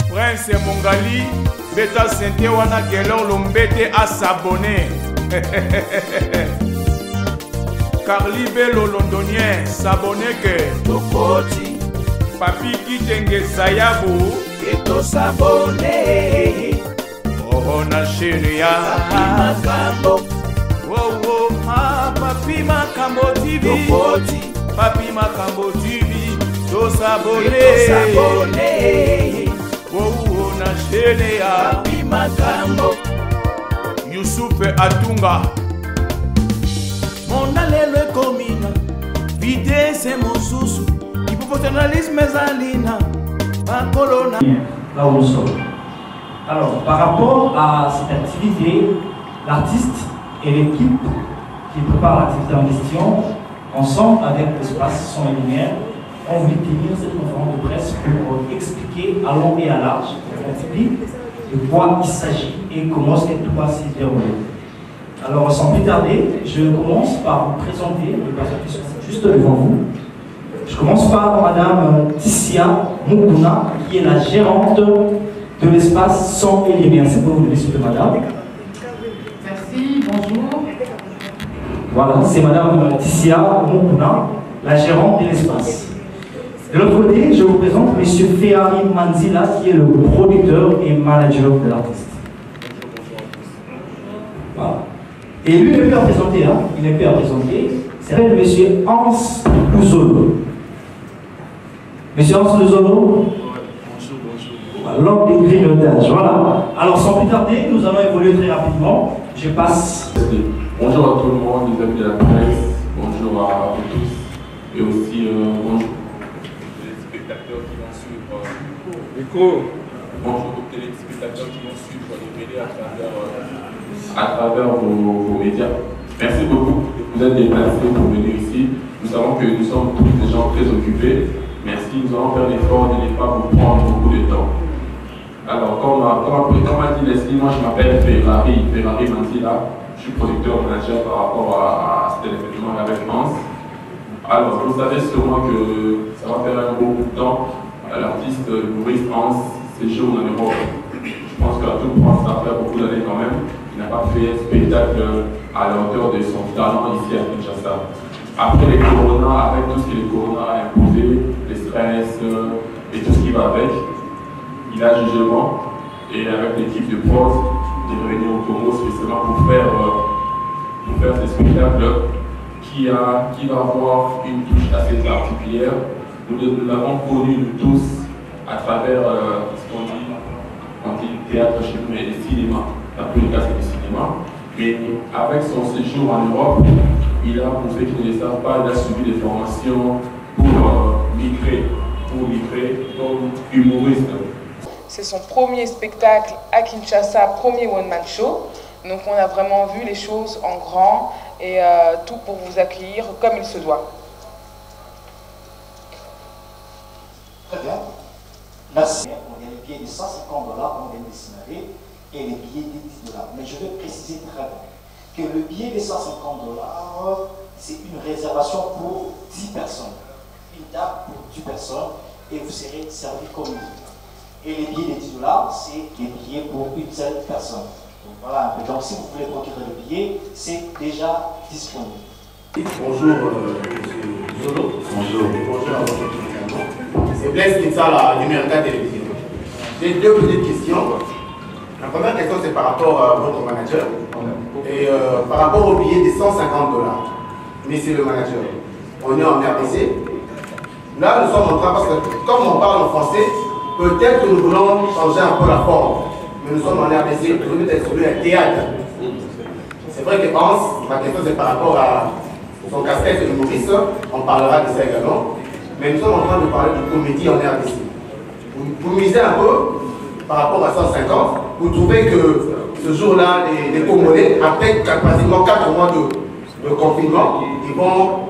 Prince Mongali, Beta Sente wana Gelor Lombete à s'abonner. Carly Bello Londonien, s'abonner que Tokoti, Papi Kitenge Sayabu, Eto s'abonner. Oh na chéria, Papi Makambo, oh oh, ah Papi Makambo TV, Tokoti, Papi Makambo TV, to s'abonner. Eto s'abonner. Oh na chéria, Papi Makambo, Youssouf Atunga. Mon alelo komina, vitesse mon sousou, hypopotenalisme zalina, ma colonna. Là où nous sommes. Alors, par rapport à cette activité, l'artiste et l'équipe qui prépare l'activité en question, ensemble avec l'espace Son et Lumière, ont voulu tenir cette conférence de presse pour expliquer à long et à large au public de quoi il s'agit et comment est-ce que tout va s'y dérouler. Alors, sans plus tarder, je commence par vous présenter les personnes qui sont juste devant vous. Je commence par Madame Tissia Mukuna, qui est la gérante de l'espace Son et Lumière. C'est pour vous donner s'il vous plaît, Madame. Merci, bonjour. Voilà, c'est Madame Tissia Mukuna, la gérante de l'espace. De l'autre côté, je vous présente Monsieur Ferrari Manzila, qui est le producteur et manager de l'artiste. Voilà. Et lui, il n'est plus à présenter, hein. Il n'est plus à présenter. C'est Monsieur Hans Luzolo. Monsieur Hans Luzolo. L'homme des grignotages, voilà. Alors sans plus tarder, nous allons évoluer très rapidement. Je passe. Bonjour à tout le monde, les amis de la presse, bonjour à vous tous, et aussi bonjour aux téléspectateurs qui vont suivre. Bonjour aux téléspectateurs qui vont suivre les médias à travers vos médias. Merci beaucoup de vous êtes déplacés pour venir ici. Nous savons que nous sommes tous des gens très occupés. Merci, nous allons faire l'effort de ne pas vous prendre beaucoup de temps. Alors, comme a dit Leslie, moi je m'appelle Ferrari Manzila. Je suis producteur manager par rapport à cet événement avec Hans. Alors, vous savez sûrement que ça va faire un beau bout de temps. L'artiste Maurice Hans séjourne en Europe. Je pense qu'à tout point, ça fait beaucoup d'années quand même. Il n'a pas fait un spectacle à la hauteur de son talent ici à Kinshasa. Après les corona, avec tout ce que les corona a imposé, les stress et tout ce qui va avec, il a jugé bon, et avec l'équipe de prod, il est revenu au Congo spécialement pour faire ce spectacle qui va avoir une touche assez particulière. Nous l'avons connu nous tous à travers ce qu'on dit théâtre chez nous, mais le cinéma. La plus cas c'est du cinéma. Mais avec son séjour en Europe, pour ceux qui ne le savent pas, il a suivi des formations pour migrer comme humoriste. C'est son premier spectacle à Kinshasa, premier one-man show. Donc on a vraiment vu les choses en grand et tout pour vous accueillir comme il se doit. Très bien. Merci. On a les billets de 150 $, on vient de signaler, et les billets de 10 $. Mais je vais préciser très bien que le billet de 150 $, c'est une réservation pour 10 personnes. Une table pour 10 personnes, et vous serez servi comme vous. Et les billets de 10 $, c'est des billets pour une seule personne. Donc voilà un peu. Donc si vous voulez procurer le billet, c'est déjà disponible. Bonjour, monsieur Zolo. Bonjour. Bonjour à votre c'est Blaise Nitsa, la numéro 4 télévision. J'ai deux petites questions. La première question, c'est par rapport à votre manager. Et par rapport au billet de 150 $. Mais c'est le manager. On est en RDC. Là, nous sommes en train, parce que comme on parle en français, peut-être que nous voulons changer un peu la forme. Mais nous sommes en RDC, nous voulons être sur un théâtre. C'est vrai que Hans, ma question c'est par rapport à son casquette de Maurice, on parlera de ça également. Mais nous sommes en train de parler de comédie en RDC. Vous misez un peu par rapport à 150, vous trouvez que ce jour-là, les Congolais, après pratiquement 4 mois de confinement, ils vont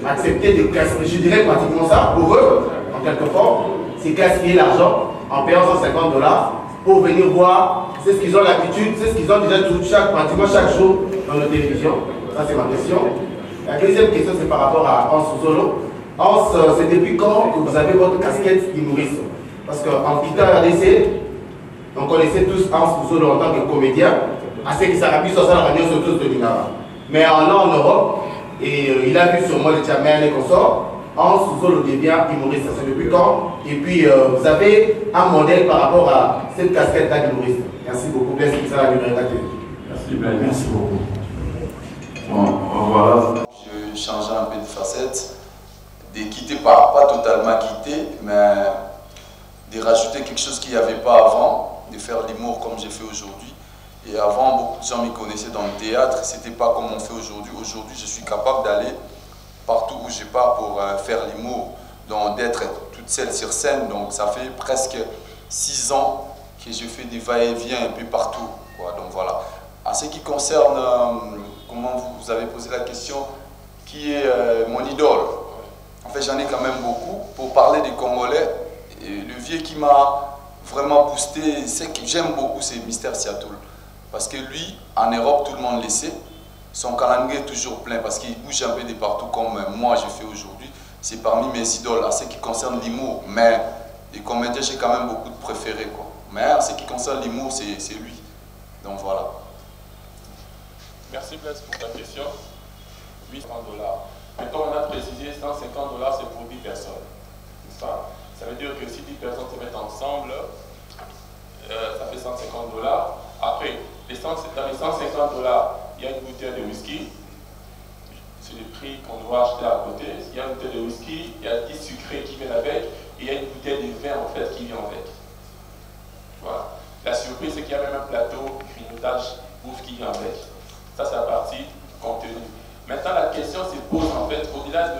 accepter de gaspiller, je dirais pratiquement ça, pour eux, en quelque sorte, c'est gaspiller l'argent en payant 150 $ pour venir voir. C'est ce qu'ils ont l'habitude, c'est ce qu'ils ont déjà pratiquement chaque jour dans nos télévisions. Ça, c'est ma question. La deuxième question, c'est par rapport à Hans Zolo. Hans, c'est depuis quand que vous avez votre casquette d'humoriste? Parce qu'en quittant RDC, on connaissait tous Hans Zolo en tant que comédien. À ce qui s'arrête sur la radio sur tous de Minara. Mais en Europe, et il a vu sur moi le Tchamen et consorts, Hans Zolo devient humoriste. C'est depuis quand? Et puis, vous avez un modèle par rapport à cette casquette-là d'humoriste. Merci beaucoup. Merci pour ça, la numéro 4. Merci, Ben. Merci beaucoup. Bon, voilà. Je changeais un peu de facette, de quitter, pas totalement quitter, mais de rajouter quelque chose qu'il n'y avait pas avant, de faire l'humour comme j'ai fait aujourd'hui. Et avant, beaucoup de gens me connaissaient dans le théâtre, c'était pas comme on fait aujourd'hui. Aujourd'hui, je suis capable d'aller partout où je pars pour faire l'humour, donc d'être toute seule sur scène. Donc ça fait presque 6 ans que je fais des va-et-vient un peu partout, quoi. Donc voilà. En ce qui concerne, comment vous avez posé la question, qui est mon idole? En fait, j'en ai quand même beaucoup. Pour parler des Congolais, et le vieux qui m'a vraiment boosté, c'est que j'aime beaucoup, c'est Mister Seattle. Parce que lui, en Europe, tout le monde le sait. Son calendrier est toujours plein parce qu'il bouge un peu de partout comme moi je fais aujourd'hui. C'est parmi mes idoles en ce qui concerne l'humour. Mais les comédiens, j'ai quand même beaucoup de préférés, quoi. Mais en ce qui concerne l'humour, c'est lui. Donc voilà. Merci Blaise pour ta question. 800 $. Mais comme on a précisé, 150 $, c'est pour 10 personnes. Ça veut dire que si 10 personnes se mettent ensemble, ça fait 150 $. Après, dans les 150 $, il y a une bouteille de whisky. C'est le prix qu'on doit acheter à côté. Il y a une bouteille de whisky, il y a 10 sucrés qui viennent avec, et il y a une bouteille de vin en fait qui vient avec. Voilà. La surprise, c'est qu'il y a même un plateau, grignotage, bouffe qui vient avec. Ça, c'est la partie contenu. Maintenant, la question se pose en fait, au-delà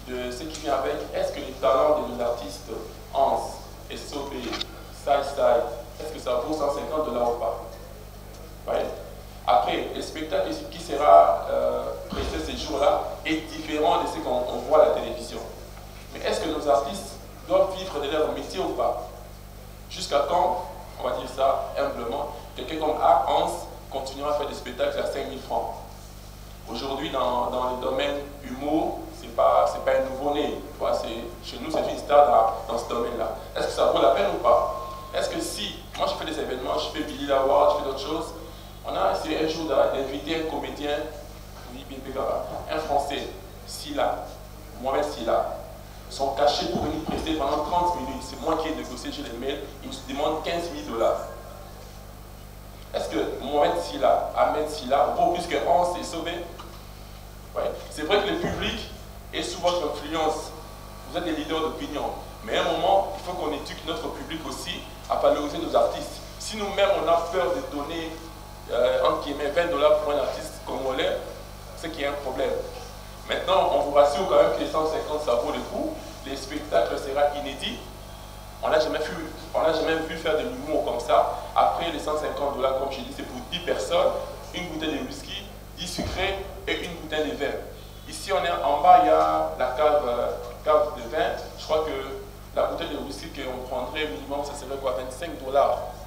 de ce qui vient avec, est-ce que les talents de nos artistes, Hans, SOB, Side, est-ce que ça vaut 150 $ ou pas? Ouais. Après, le spectacle qui sera prêté ces jours-là est différent de ce qu'on voit à la télévision. Mais est-ce que nos artistes doivent vivre de leur métier ou pas? Jusqu'à quand, on va dire ça humblement, quelqu'un comme Hans continuera à faire des spectacles à 5 000 francs. Aujourd'hui, dans le domaine humour, c'est pas un nouveau-né. Chez nous, c'est une star dans ce domaine-là. Est-ce que ça vaut la peine ou pas? Est-ce que si, moi je fais des événements, je fais Billy Laward, je fais d'autres choses, on a essayé un jour d'inviter un comédien, un Français, Silla, Mohamed Silla. Son cachet pour venir prester pendant 30 minutes, c'est moi qui ai négocié, je les mails, il me demande 15 000 $. Est-ce que Mohamed Silla, Ahmed Silla, vaut plus que Hans et Sauvé? Ouais. C'est vrai que le public est sous votre influence, vous êtes des leaders d'opinion, mais à un moment, il faut qu'on éduque notre public aussi à valoriser nos artistes. Si nous-mêmes on a peur de donner entre guillemets 20 $ pour un artiste congolais, c'est qu'il y a un problème. Maintenant, on vous rassure quand même que les 150 ça vaut le coup, les spectacles seront inédits. On n'a jamais vu faire de l'humour comme ça. Après les 150 $, comme je dis, c'est pour 10 personnes, une bouteille de whisky, 10 sucrés et une bouteille de vin. Ici, on est en bas, il y a la cave de vin. Je crois que la bouteille de whisky qu'on prendrait minimum, ça serait quoi, 25 $,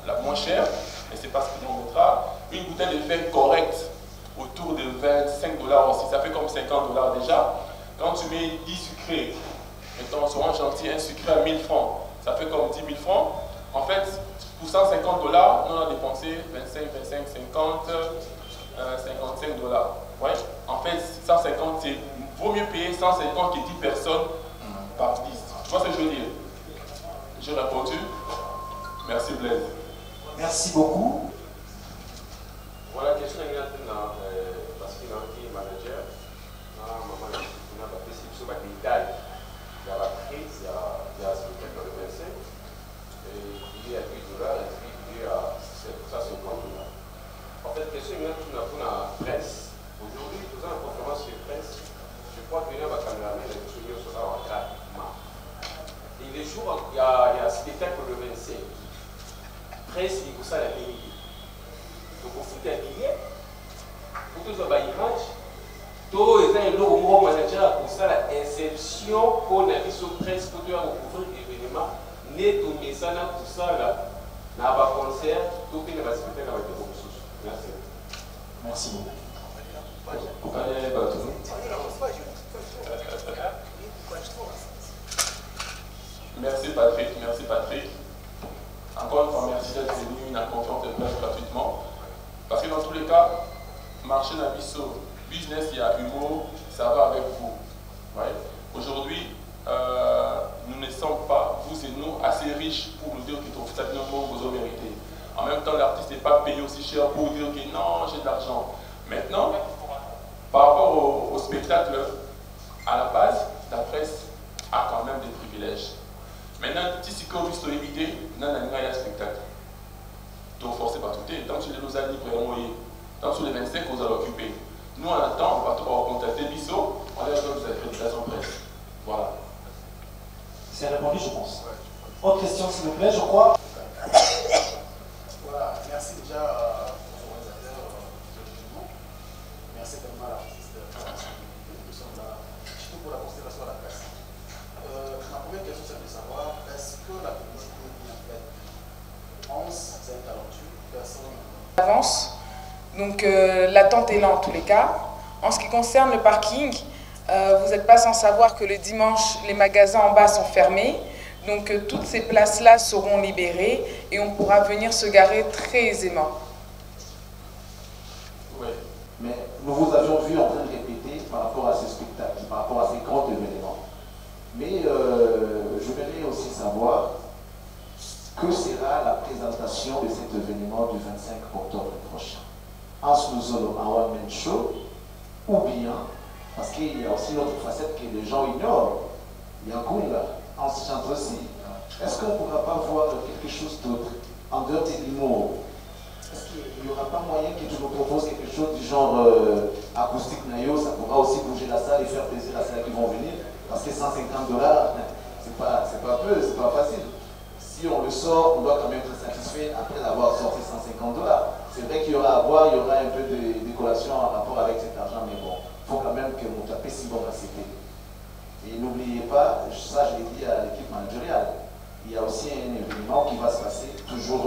la moins chère, mais c'est pas ce qu'on mettra. Une bouteille de vin correcte, autour de 25 $ aussi, ça fait comme 50 $ déjà. Quand tu mets 10 sucrés, mettons, souvent gentil, un sucré à 1000 francs, ça fait comme 10 000 francs. En fait, pour 150 $, nous on a dépensé 25, 25, 50, 55 $. Ouais. En fait, 150, c'est vaut mieux payer 150 que 10 personnes par 10. Tu vois ce que je veux dire? J'ai répondu. Merci Blaise. Merci beaucoup. Voilà, question parce qu'il est manager. Maman, on a fait sur ma détail. Il y a la crise, il y a ce spectacle de 25. Et il est à 8 $, et puis il est à 750 $. En fait, question pour la presse. Aujourd'hui, nous avons une conférence de presse. Je crois qu'il y a un caméraman qui sera en gratuitement. Et les jours, il y a un spectacle le 25. Presse, il faut ça la ligne. Donc, il faut un billet. Pour tout ça, image. Tout est un nouveau manager pour ça, la inception qu'on a vu sur presse pour recouvrir l'événement. Net ou message pour ça, là. dans le concert, tout le monde va se mettre dans le ressources. Merci. Merci beaucoup. Merci Patrick, merci Patrick. Encore une fois, merci d'être venu dans la conférence de presse gratuitement. Parce que dans tous les cas, marché dans Bisso, business, il y a humour, ça va avec vous. Ouais. Aujourd'hui, nous ne sommes pas, vous et nous, assez riches pour nous dire que ça vous avez mérité. En même temps, l'artiste n'est pas payé aussi cher pour dire que non, j'ai de l'argent. Maintenant, par rapport au spectacle, à la base, la presse a quand même des privilèges. Maintenant, si c'est comme juste l'idée, il y a un spectacle. Donc, forcément, par tout est. Tant que nous allons libérer, tant que les 25 vous allez occuper. Nous, en attendant, on va contacter Bisso, on va faire des accréditations presse. Voilà. C'est répondu, je pense. Autre question, s'il vous plaît, je crois. Voilà, merci déjà aux organisateurs de l'événement. Merci tellement à l'artiste. Nous sommes là, surtout pour la constellation de la presse. Ma première question, c'est de savoir, est-ce que la publicité est bien faite? Hans, c'est un talentueux, personne. Avance. Donc l'attente est là en tous les cas. En ce qui concerne le parking, vous n'êtes pas sans savoir que le dimanche, les magasins en bas sont fermés. Donc toutes ces places-là seront libérées et on pourra venir se garer très aisément. Oui, mais nous vous avions vu en train de répéter par rapport à ces spectacles, par rapport à ces grands événements. Mais je voudrais aussi savoir que sera la présentation de cet événement du 25 octobre prochain. Hans Luzolo en one-man show, ou bien, parce qu'il y a aussi une autre facette que les gens ignorent, il y a un coup là, Hans chante aussi. Est-ce qu'on ne pourra pas voir quelque chose d'autre en dehors de l'humour? Est-ce qu'il n'y aura pas moyen que tu nous proposes quelque chose du genre acoustique nayo, ça pourra aussi bouger la salle et faire plaisir à ceux qui vont venir? Parce que $150, c'est pas peu, c'est pas facile. Si on le sort, on doit quand même être satisfait après avoir sorti $150. C'est vrai qu'il y aura à boire, il y aura un peu de décoration en rapport avec cet argent, mais bon, il faut quand même que mon tapé si bon à citer. Et n'oubliez pas, ça je l'ai dit à l'équipe managériale, il y a aussi un événement qui va se passer toujours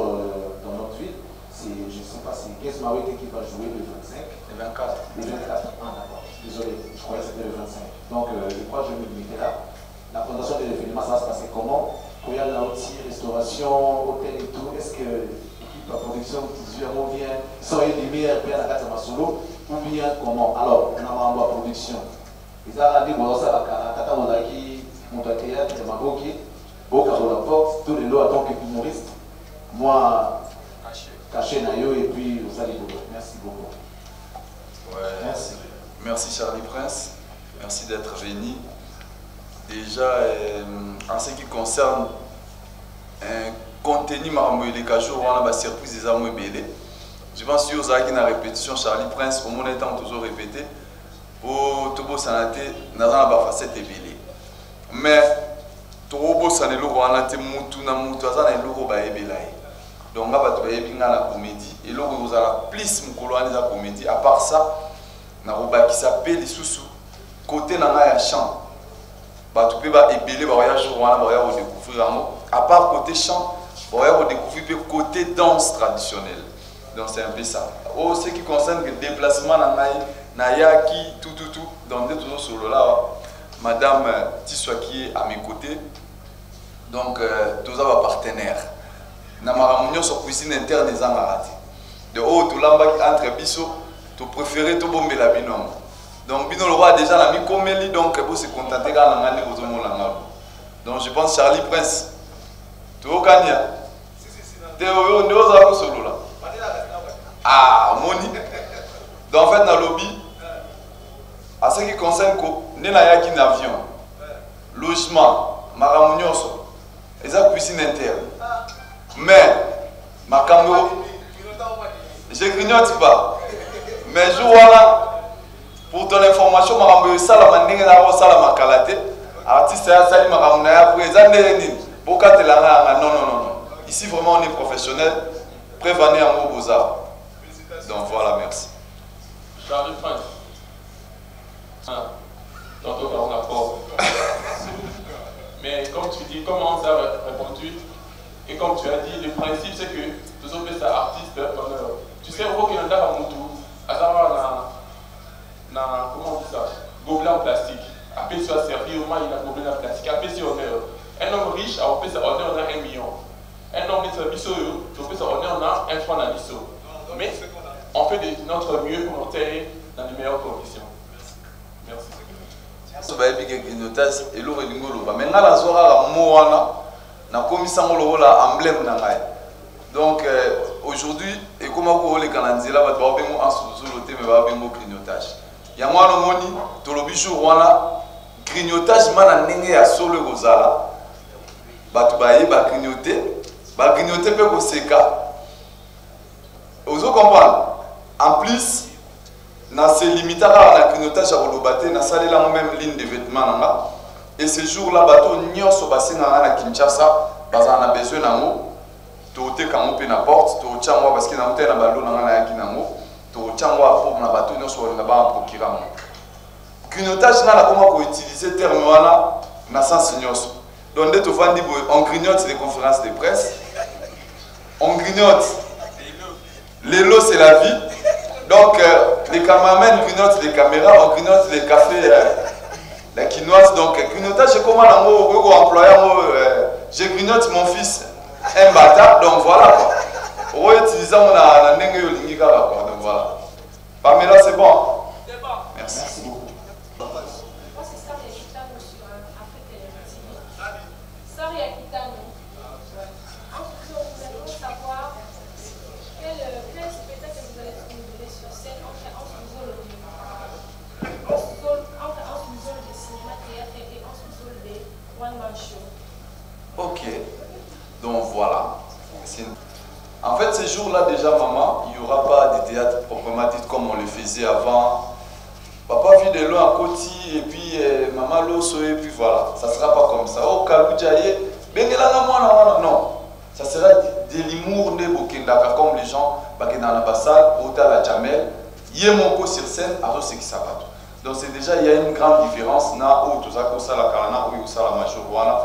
dans notre ville. Je ne sais pas, c'est Guess Mawete qui va jouer le 25. Le 24. Le 24, ah d'accord, désolé, je croyais que c'était le 25. Donc je crois que je vais me limiter là. La présentation de l'événement, ça va se passer comment? Pour y aller là aussi, restauration, hôtel et tout, est-ce que l'équipe de production visuellement vient, sans une lumière, bien à la solo, ou bien comment? Alors, on a un de production. Ils ont dit, bon, ça va, quand on a qui monte à théâtre, c'est ma boquille, au cas où la porte, tous les lots en tant que humoriste, moi, caché Nayo, et puis vous allez beaucoup. Merci beaucoup. Ouais, merci. Merci Charlie Prince, merci d'être venu. Déjà, en ce qui concerne un contenu les jours, on a des surprises des armes belées. Je pense que vous avez une répétition, Charlie Prince, au moins étant toujours répété, pour tout le monde, nous avons une facette belée. Mais, tout le monde, c'est le logo, on a moutou, na moutou, on a le logo, donc, on va faire la comédie. Et là, vous avez plus de la comédie. À part ça, on a qui s'appelle les sous-sous. Côté, on a un chant. Tu peux ébeler, découvrir. À part côté chant, on va découvrir le côté danse traditionnelle. Donc, c'est un peu ça. Oh, ce qui concerne le déplacement, Nayaki, tout. Donc, on est toujours sur là. Madame Tissoua qui est à mes côtés. Donc, tous les partenaires. Na maramunyo sur cuisine interne des angarati. De haut tout lamba entre biso, tu préféré tout bomber la binom. Donc bino le roi déjà la mi komeli donc pour se contenter quand on a les autres mots. Donc je pense Charlie Prince. Tu au Kenya. Tu au Ndoza solo là. Ah moni. Donc en fait dans le lobby à ce qui concerne ko nena yaki avion. Logement, maramunyo so. Eza cuisine interne. Mais, ma caméra, je grignote pas. Mais je vois là, pour ton information, je vais faire ça, je vais faire ça, artiste, ça, non. Ici, vraiment, on est professionnel. Prévenez en mots beaux-arts. Donc voilà, merci. Charlie Prince. Tantôt, on a pas. Mais comme tu dis, comment ça va répondu? Et comme tu as dit, le principe c'est que peut se servir, il a problème à plastique, il peut se honneur. Un homme riche, on peut se honneur, on a 1 million. Un homme de service, on peut se honneur, on a 1 franc dans l'issue. Mais on fait de notre mieux pour monter dans les meilleures conditions. Merci. So ba epi grignotage eloko elingo loba mais nga nazwaka mo wana nakomisango lokola emblème na ngai. Donc aujourd'hui ekomako oleka na nzela bato babengo ensuzolo te mais babengo grignotage. Yango wana omoni tolobi jour wana grignotage mana ndenge ya solo ekozala bato bayeba grignoter mpe koseka. Ozo comprendre. En plus na se limita à la grignotage à Olobate, na salé la même ligne de vêtements. Et ce jour-là, bateau nyonso basé na Kinshasa, baza na besoin nango, to te kango pe na porte, to tchangwa parce que na mute na balo na na yaki nango, to tchangwa pour na bateau nyonso na ba procureur. Grignotage na comment ko utiliser terme wana na sens nyonso. Donc dès to fandi on grignote les conférences de presse. On grignote. L'élo c'est la vie. Donc, les caméramans grignotent les caméras, on grignote les cafés, la quinoise. Donc, grignotage, c'est comment je grignote mon fils, un bâtard. Donc, voilà. On va utiliser mon donc voilà. Pamela, c'est bon. Merci. Moi, c'est Sari Akitano sur Afrique TV. Sari Akitano. Vous allez savoir quel spectacle vous allez trouver sur scène entre Ansuzolo de cinéma, théâtre et Ansuzolo de One Man Show. Ok. Donc voilà. En fait, ces jours-là, déjà, maman, il n'y aura pas de théâtre proprement dit comme on le faisait avant. Papa vit de loin à côté et puis maman l'osso et puis voilà. Ça ne sera pas comme ça. Oh, Kalboujaye, non. Ça sera de l'humour de Bokendaka comme les gens qui sont dans la salle, au la Jamel, Yemoko sur scène, alors c'est qui ça va. Donc c'est déjà, il y a une grande différence. Na ou tout ça, comme ça la Karana, ou ça la Majorwana.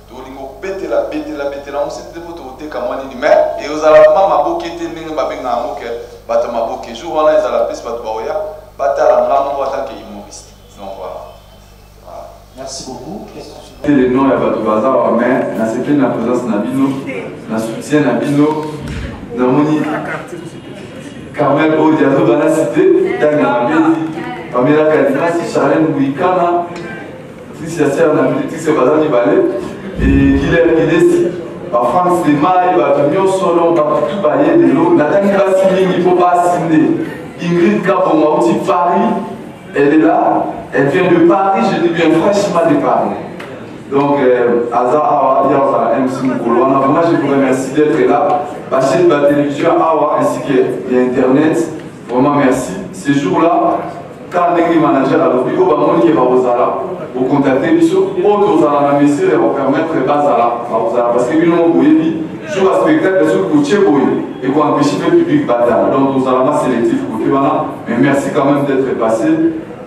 Dolingo pété la, on s'est dévoté comme on dit, mais et aux alamans, ma bokete, n'engue ma benga amoke, bata ma boke, jour on a les alapes, bat baoya, bata la ramo, en tant qu'humoriste. Donc voilà. Merci beaucoup. Les noms et Bato Bazar, mais na sepe na présence na bino, na soutien na bino, na moni Carmel Odiazo dans la cité, dans la Mabedi, Pamela Kadina, si Charlène Bouikana, si Siaser na Mabedi, si Bazar Nibale, et Guilherme Guidesi, par France Lema, Bato Nyosolo, Bato Tubaye de l'eau, Nathan Krasini, il ne faut pas assigner. Ingrid Kapoma, aussi Paris, elle est là, elle vient de Paris, je dis bien franchement de Paris. Donc, Aza Awa, MC Mukolo. Moi, je vous remercie d'être là. Passer de la télévision Awa ainsi que Internet. Vraiment, merci. Ces jours-là, quand les managers à l'objet, vous contactez Bissot, vous allez messieurs et vous permettre de Bazala. Parce que nous avons dit, jour à spectacle, de ceux qui et vous empêchez le public bataille. Donc, nous allons sélectif. Mais merci quand même d'être passé.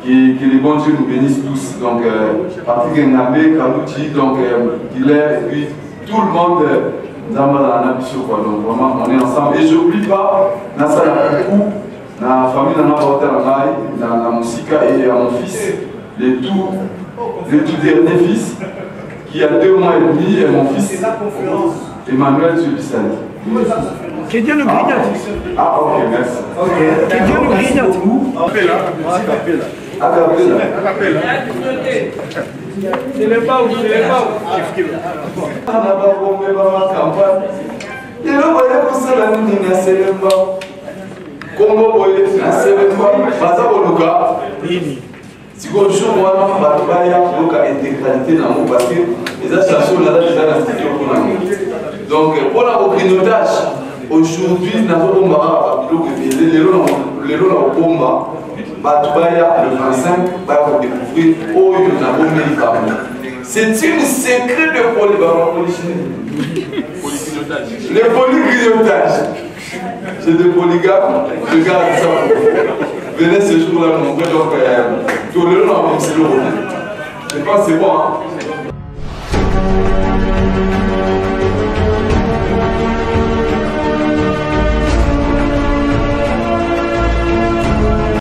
Que les bons Dieu nous bénissent tous. Donc, Patrick Ngambé, Kalouti, donc Guilherme, et puis tout le monde dans la mission. Donc, vraiment, on est ensemble. Et je n'oublie pas, dans la famille, dans la musique et à mon fils, le tout dernier fils, qui a 2 mois et demi, et mon fils, Emmanuel Zulissani. Que Dieu nous grignote. Ah, ok, merci. Okay. Que Dieu nous grignote. C'est le pas où, c'est le pas donc, pour la grignotage, aujourd'hui, nous avons le 25 va découvrir c'est une secret de le polygrignotage. C'est des polygames, je garde ça. Venez ce jour-là, mon frère, donc tout le long, je pense que c'est bon. Hein?